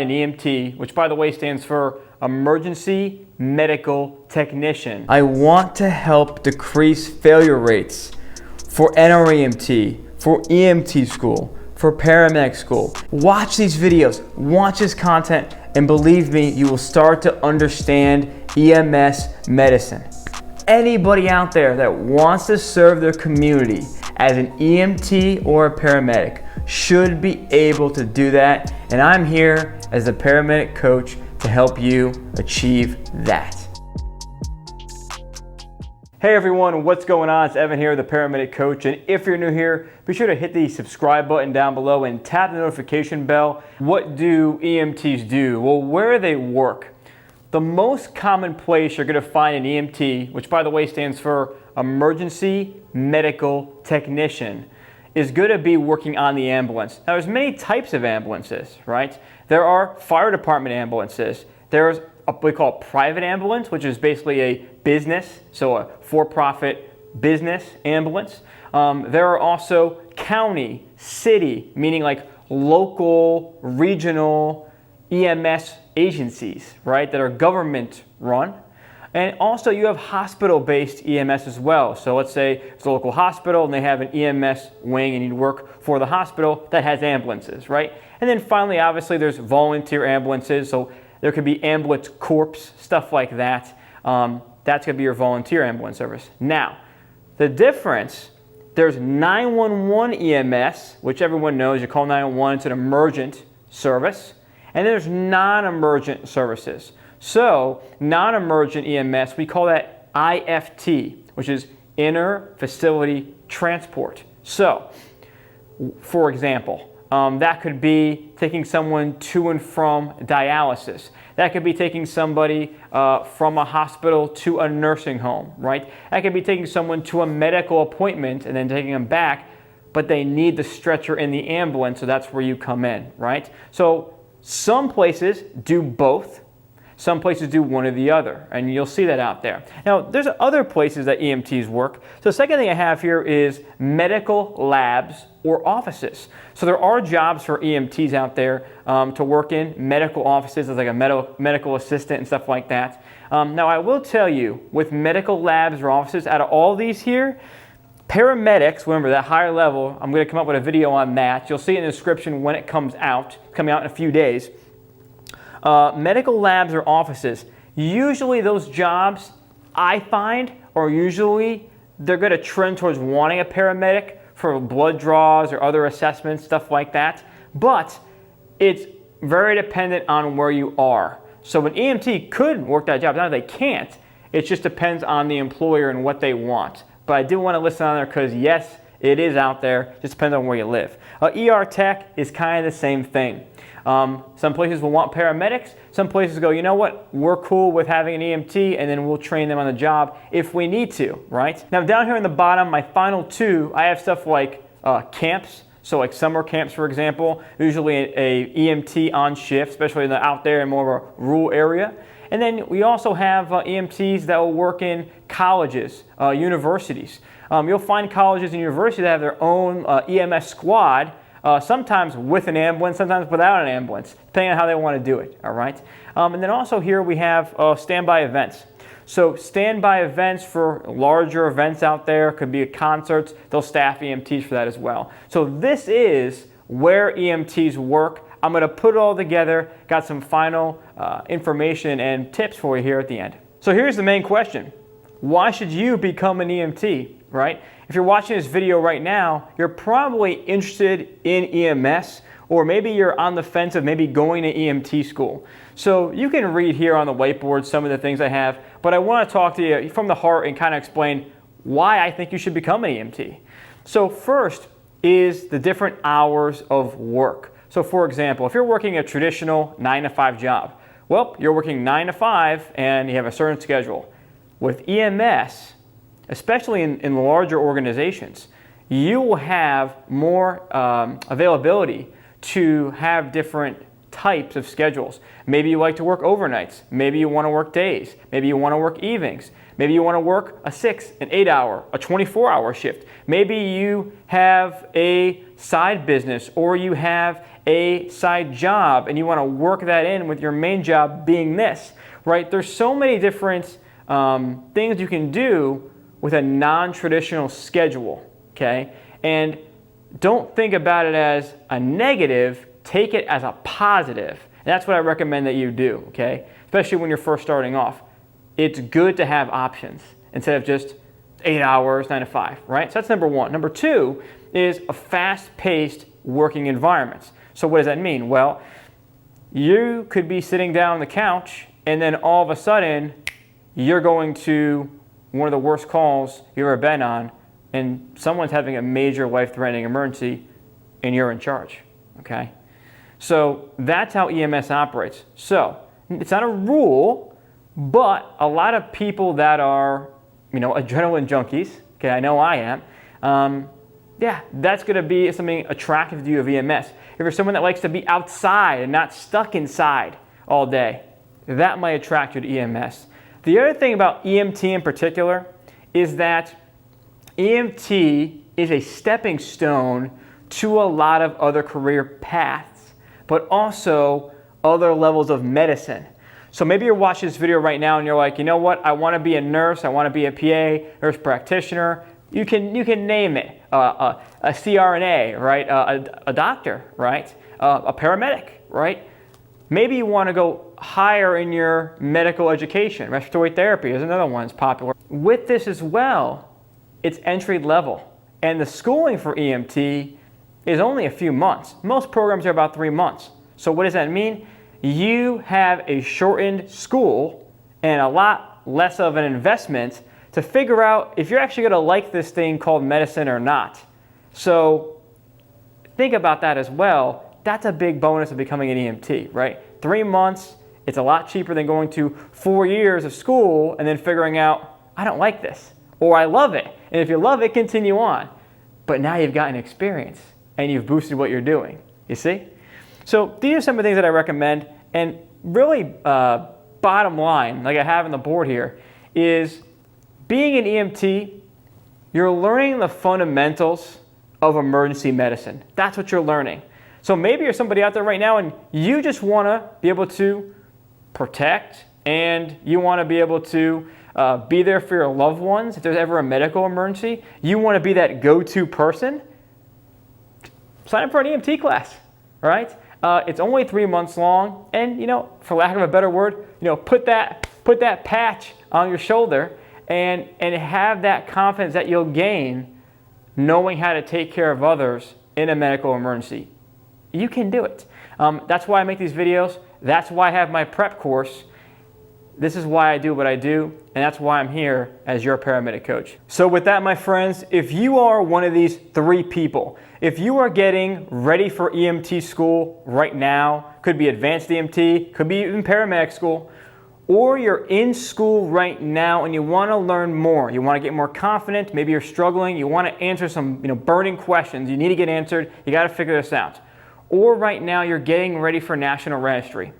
an EMT, which by the way stands for Emergency Medical Technician. I want to help decrease failure rates for NREMT, for EMT school, for paramedic school. Watch these videos, watch this content, and believe me, you will start to understand EMS medicine. Anybody out there that wants to serve their community as an EMT or a paramedic should be able to do that, and I'm here as the paramedic coach to help you achieve that. Hey everyone, what's going on? It's Evan here, the paramedic coach, and if you're new here, be sure to hit the subscribe button down below and tap the notification bell. What do EMTs do? Well, where they work. The most common place you're going to find an EMT, which by the way stands for Emergency Medical Technician, is going to be working on the ambulance. Now there's many types of ambulances, right? There are fire department ambulances. There's what we call private ambulance, which is basically a business, so a for-profit business ambulance. There are also county, city, meaning like local, regional EMS agencies, right, that are government run. And also you have hospital-based EMS as well. So let's say it's a local hospital and they have an EMS wing and you work for the hospital that has ambulances, right? And then finally, obviously, there's volunteer ambulances. So there could be ambulance corps, stuff like that. That's going to be your volunteer ambulance service. Now, the difference, there's 911 EMS, which everyone knows. You call 911, it's an emergent service. And there's non-emergent services. So, non-emergent EMS, we call that IFT, which is inter-facility transport. So, for example, that could be taking someone to and from dialysis. That could be taking somebody from a hospital to a nursing home, right? That could be taking someone to a medical appointment and then taking them back, but they need the stretcher in the ambulance, so that's where you come in, right? So, some places do both. Some places do one or the other, and you'll see that out there. Now, there's other places that EMTs work. So the second thing I have here is medical labs or offices. So there are jobs for EMTs out there to work in medical offices as like a medical assistant and stuff like that. Now, I will tell you, with medical labs or offices, out of all these here, paramedics, remember that higher level, I'm going to come up with a video on that. You'll see it in the description when it comes out. It's coming out in a few days. Medical labs or offices, usually those jobs I find are usually they're going to trend towards wanting a paramedic for blood draws or other assessments, stuff like that. But it's very dependent on where you are. So an EMT could work that job. Now they can't. It just depends on the employer and what they want. But I do want to listen on there because yes, it is out there. Just depends on where you live. ER tech is kind of the same thing. Some places will want paramedics. Some places go, you know what, we're cool with having an EMT and then we'll train them on the job if we need to, right? Now down here in the bottom, my final two, I have stuff like camps. So like summer camps, for example, usually a EMT on shift, especially out there in more of a rural area. And then we also have EMTs that will work in colleges, universities. You'll find colleges and universities that have their own EMS squad, sometimes with an ambulance, sometimes without an ambulance, depending on how they want to do it, all right? And then also here we have standby events. So standby events for larger events out there, could be concerts, they'll staff EMTs for that as well. So this is where EMTs work. I'm going to put it all together, got some final information and tips for you here at the end. So here's the main question. Why should you become an EMT, right? If you're watching this video right now, you're probably interested in EMS, or maybe you're on the fence of maybe going to EMT school. So you can read here on the whiteboard some of the things I have, but I want to talk to you from the heart and kind of explain why I think you should become an EMT. So first is the different hours of work. So for example, if you're working a traditional 9-to-5 job, well, you're working 9 to 5 and you have a certain schedule. With EMS, especially in larger organizations, you will have more availability to have different types of schedules. Maybe you like to work overnights. Maybe you want to work days. Maybe you want to work evenings. Maybe you want to work a 6, an 8-hour, a 24-hour shift. Maybe you have a side business or you have a side job and you want to work that in with your main job being this, right? There's so many different things you can do with a non-traditional schedule, okay? And don't think about it as a negative, take it as a positive. And that's what I recommend that you do, okay? Especially when you're first starting off. It's good to have options instead of just 8 hours, 9 to 5, right? So that's number one. Number two is a fast-paced working environment. So what does that mean? Well, you could be sitting down on the couch and then all of a sudden you're going to one of the worst calls you've ever been on and someone's having a major life-threatening emergency and you're in charge, okay? So that's how EMS operates. So it's not a rule, but a lot of people that are, adrenaline junkies, okay, I know I am, that's going to be something attractive to you of EMS. If you're someone that likes to be outside and not stuck inside all day, that might attract you to EMS. The other thing about EMT in particular is that EMT is a stepping stone to a lot of other career paths, but also other levels of medicine. So maybe you're watching this video right now and you're like, you know what, I want to be a nurse, I want to be a PA, nurse practitioner. You can name it, a CRNA, right? A doctor, right? A paramedic, right? Maybe you want to go higher in your medical education. Respiratory therapy is another one that's popular. With this as well, it's entry level. And the schooling for EMT is only a few months. Most programs are about 3 months. So what does that mean? You have a shortened school and a lot less of an investment to figure out if you're actually going to like this thing called medicine or not. So think about that as well. That's a big bonus of becoming an EMT, right? 3 months, it's a lot cheaper than going to 4 years of school and then figuring out, I don't like this, or I love it. And if you love it, continue on. But now you've gotten experience and you've boosted what you're doing, you see? So these are some of the things that I recommend. And really, bottom line, like I have on the board here, is being an EMT, you're learning the fundamentals of emergency medicine. That's what you're learning. So maybe you're somebody out there right now and you just want to be able to protect and you want to be able to be there for your loved ones. If there's ever a medical emergency, you want to be that go-to person. Sign up for an EMT class, right? It's only 3 months long, and for lack of a better word, put that patch on your shoulder and have that confidence that you'll gain knowing how to take care of others in a medical emergency. You can do it. That's why I make these videos. That's why I have my prep course. This is why I do what I do, and that's why I'm here as your paramedic coach. So with that, my friends, if you are one of these 3 people, if you are getting ready for EMT school right now, could be advanced EMT, could be even paramedic school, or you're in school right now and you want to learn more, you want to get more confident, maybe you're struggling, you want to answer some burning questions, you need to get answered, you got to figure this out. Or right now you're getting ready for national registry.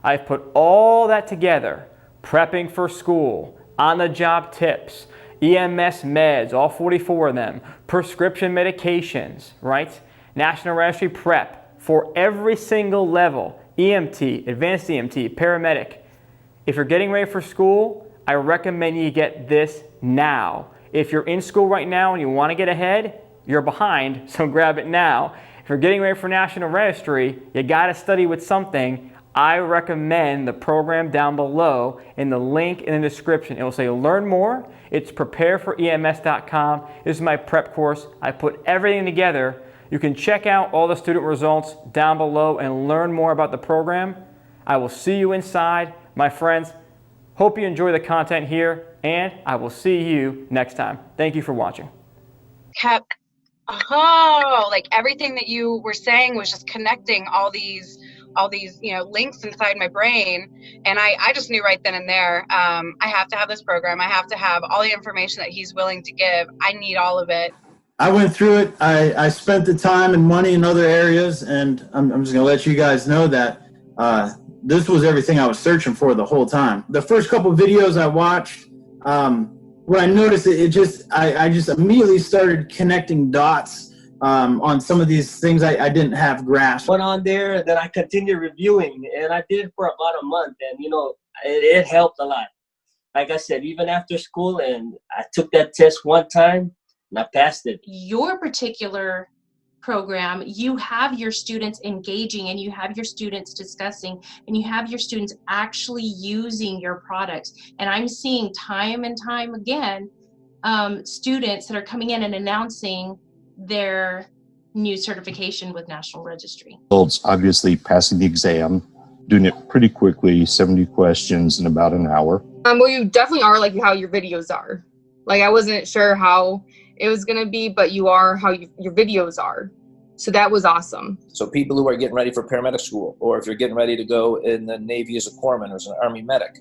I've put all that together, prepping for school, on-the-job tips, EMS meds, all 44 of them, prescription medications, right? National registry prep for every single level, EMT, advanced EMT, paramedic. If you're getting ready for school, I recommend you get this now. If you're in school right now and you want to get ahead, you're behind, so grab it now. If you're getting ready for national registry, you got to study with something. I recommend the program down below in the link in the description. It will say learn more. It's prepareforems.com. This is my prep course. I put everything together. You can check out all the student results down below and learn more about the program. I will see you inside. My friends, hope you enjoy the content here, and I will see you next time. Thank you for watching. Like everything that you were saying was just connecting all these links inside my brain, and I just knew right then and there, I have to have this program. I have to have all the information that he's willing to give. I need all of it. I went through it. I spent the time and money in other areas, and I'm just going to let you guys know that this was everything I was searching for the whole time. The first couple videos I watched, what I noticed, I just immediately started connecting dots on some of these things I didn't have grasp. Went on there, then I continued reviewing, and I did it for about a month, and it helped a lot. Like I said, even after school, and I took that test one time, and I passed it. Your particular program, you have your students engaging, and you have your students discussing, and you have your students actually using your products. And I'm seeing time and time again students that are coming in and announcing their new certification with National Registry. Results, obviously passing the exam, doing it pretty quickly, 70 questions in about an hour. Well, you definitely are like how your videos are. Like, I wasn't sure how it was going to be, but you are how your videos are. So that was awesome. So people who are getting ready for paramedic school, or if you're getting ready to go in the Navy as a corpsman or as an Army medic,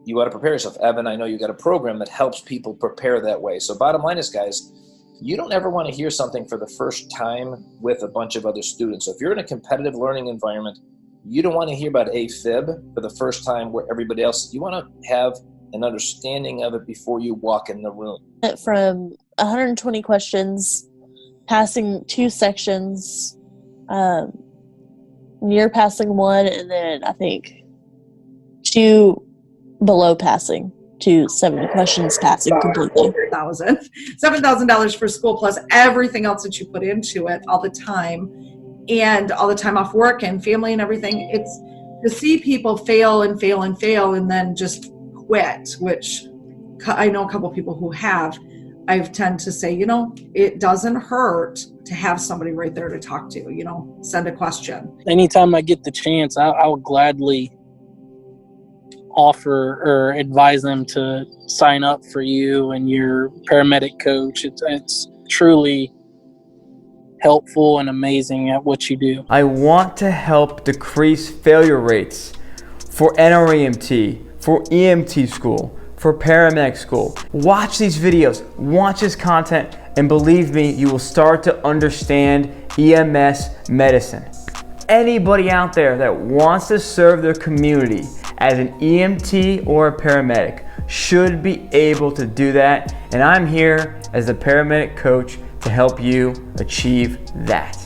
you got to prepare yourself. Evan, I know you got a program that helps people prepare that way. So bottom line is, guys, you don't ever want to hear something for the first time with a bunch of other students. So if you're in a competitive learning environment, you don't want to hear about AFib for the first time where everybody else, you want to have an understanding of it before you walk in the room. From 120 questions, passing 2 sections, near passing 1, and then I think 2 below passing, to 70 questions passing completely. $7,000 for school plus everything else that you put into it, all the time, and all the time off work and family and everything. It's to see people fail and fail and fail and then just quit, which I know a couple people who have. I tend to say, it doesn't hurt to have somebody right there to talk to, send a question. Anytime I get the chance, I would gladly offer or advise them to sign up for you and your paramedic coach. It's truly helpful and amazing at what you do. I want to help decrease failure rates for NREMT, for EMT school, for paramedic school. Watch these videos, watch this content, and believe me, you will start to understand EMS medicine. Anybody out there that wants to serve their community as an EMT or a paramedic should be able to do that, and I'm here as the paramedic coach to help you achieve that.